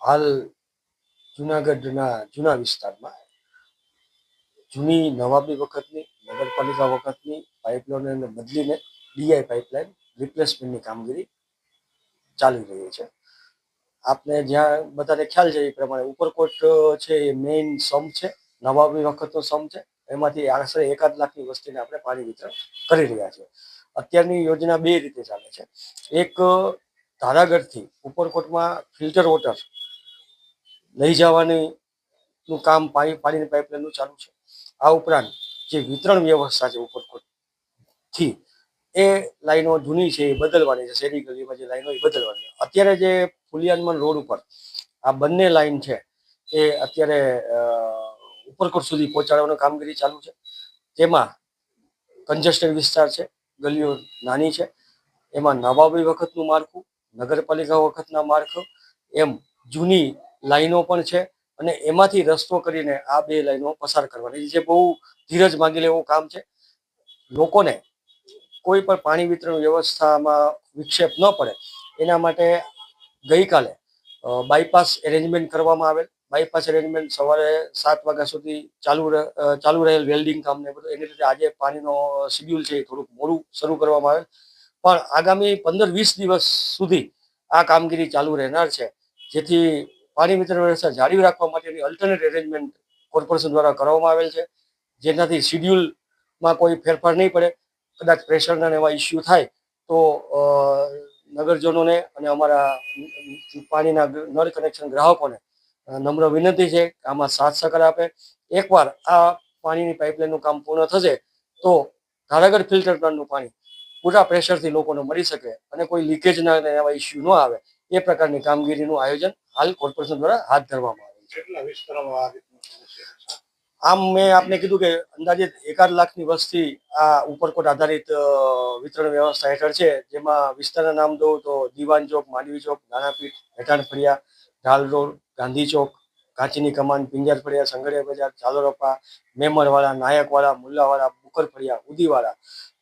હાલ જુનાગઢના જૂના વિસ્તારમાં જૂની નવાબી વખતની નગરપાલિકા વખતની પાઇપલાઇનને બદલીને ડીઆઈ પાઇપલાઇન રિપ્લેસમેન્ટની કામગીરી ચાલી રહી છે. આપને જ્યાં બધાને ખ્યાલ છે એ પ્રમાણે ઉપરકોટ છે એ મેઇન સમ્પ છે, નવાબી વખતનો સમ્પ છે. એમાંથી આશરે 1.5 લાખની વસ્તીને આપણે પાણી વિતરણ કરી રહ્યા છીએ. અત્યારની યોજના બે રીતે ચાલે છે. એક, ધારાગઢથી ઉપરકોટમાં ફિલ્ટર વોટર લઈ જવાનું કામ પાણીની પાઇપલાઇનનું ચાલુ છે. આ ઉપરાંત જે વિતરણ વ્યવસ્થા છે ઉપરકોટથી, એ લાઈનો જૂની છે એ બદલવાની છે. શેરી ગલીમાં જે લાઈનો એ બદલવાની છે. અત્યારે જે ફુલિયાનમન રોડ ઉપર આ બંને લાઈન છે એ અત્યારે ઉપરકોટ સુધી પહોંચાડવાની કામગીરી ચાલુ છે. તેમાં કન્જેસ્ટેડ વિસ્તાર છે, ગલીઓ નાની છે, એમાં નવાબી વખતનું માળખું, નગરપાલિકા વખતના માળખું, એમ જૂની લાઈનો પણ છે. અને એમાંથી રસ્તો કરીને આ બે લાઈનો પસાર કરવાની, જે બહુ ધીરજ માંગી લેવું કામ છે. લોકોને કોઈ પણ પાણી વિતરણ વ્યવસ્થામાં વિક્ષેપ ન પડે એના માટે ગઈકાલે બાયપાસ એરેન્જમેન્ટ કરવામાં આવેલ. બાયપાસ એરેન્જમેન્ટ સવારે 7 વાગ્યા સુધી ચાલુ રહેલ વેલ્ડિંગ કામ ને બધું. એની રીતે આજે પાણીનો શિડ્યુલ છે એ થોડુંક મોડું શરૂ કરવામાં આવેલ, પણ આગામી 15-20 દિવસ સુધી આ કામગીરી ચાલુ રહેનાર છે. જેથી પાણી વિતરણ વ્યવસ્થા જાળવી રાખવા માટેની અલ્ટરનેટ એરેન્જમેન્ટ કોર્પોરેશન દ્વારા કરવામાં આવેલ છે. જેનાથી શિડ્યુલમાં કોઈ ફેરફાર નહીં પડે. કદાચ પ્રેશરના એવા ઇસ્યુ થાય તો નગરજનોને અને અમારા પાણીના નળ કનેક્શન ગ્રાહકોને નમ્ર વિનંતી છે કે આમાં સાથ સહકાર આપે. એકવાર આ પાણીની પાઇપલાઇનનું કામ પૂર્ણ થશે તો ધારાગઢ ફિલ્ટર પ્લાન્ટનું પાણી પૂરા પ્રેશરથી લોકોને મળી શકે અને કોઈ લીકેજના એવા ઇસ્યુ ન આવે એ પ્રકારની કામગીરીનું આયોજન હાલ કોર્પોરેશન દ્વારા હાથ ધરવામાં આવેલ છે. કેટલા વિસ્તારોમાં આમ મેં આપને કીધું કે અંદાજિત 1.5 લાખની વસ્તી આ ઉપરકોટ આધારિત વિતરણ વ્યવસ્થા હેઠળ છે. જેમાં વિસ્તારના નામ દઉં તો દીવાન ચોક, માંડવી ચોક, નાનાપીઠ, હેઠાણ ફળિયા, ઢાલ રોડ, ગાંધી ચોક, કાચીની કમાન, પિંજાર ફળિયા, સંગડિયા બજાર, ચાલોરપા, મેમરવાળા, નાયકવાળા, મુલ્લાવાળા, બુકર ફળિયા, ઉદીવાળા,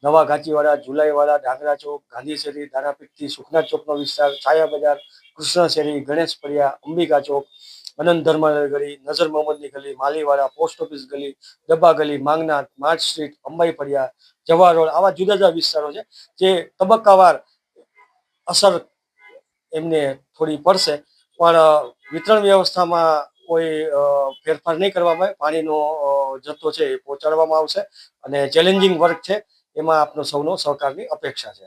નવા ગાચીવાળા, જુલાઈવાળા, ડાંગરા ચોક, ગાંધી શેરી, દાનાપીઠથી સુખનાથ ચોકનો વિસ્તાર, છાયા બજાર, કૃષ્ણ શેરી, ગણેશ ફળિયા, અંબિકા ચોક, અનંત ધર્માલય ગલી, નજર મોહમ્મદની ગલી, માલીવાળા, પોસ્ટ ઓફિસ ગલી, ડબ્બા ગલી, માંગનાથ, માર્ચ સ્ટ્રીટ, અંબાઈ ફળિયા, જવાહર રોડ, આવા જુદા જુદા વિસ્તારો છે જે તબક્કાવાર અસર એમને થોડી પડશે, પણ વિતરણ વ્યવસ્થામાં કોઈ ફેરફાર નહીં કરવામાં આવે. પાણીનો જથ્થો છે એ પહોંચાડવામાં આવશે અને ચેલેન્જિંગ વર્ક છે એમાં આપનો સૌનો સહકારની અપેક્ષા છે.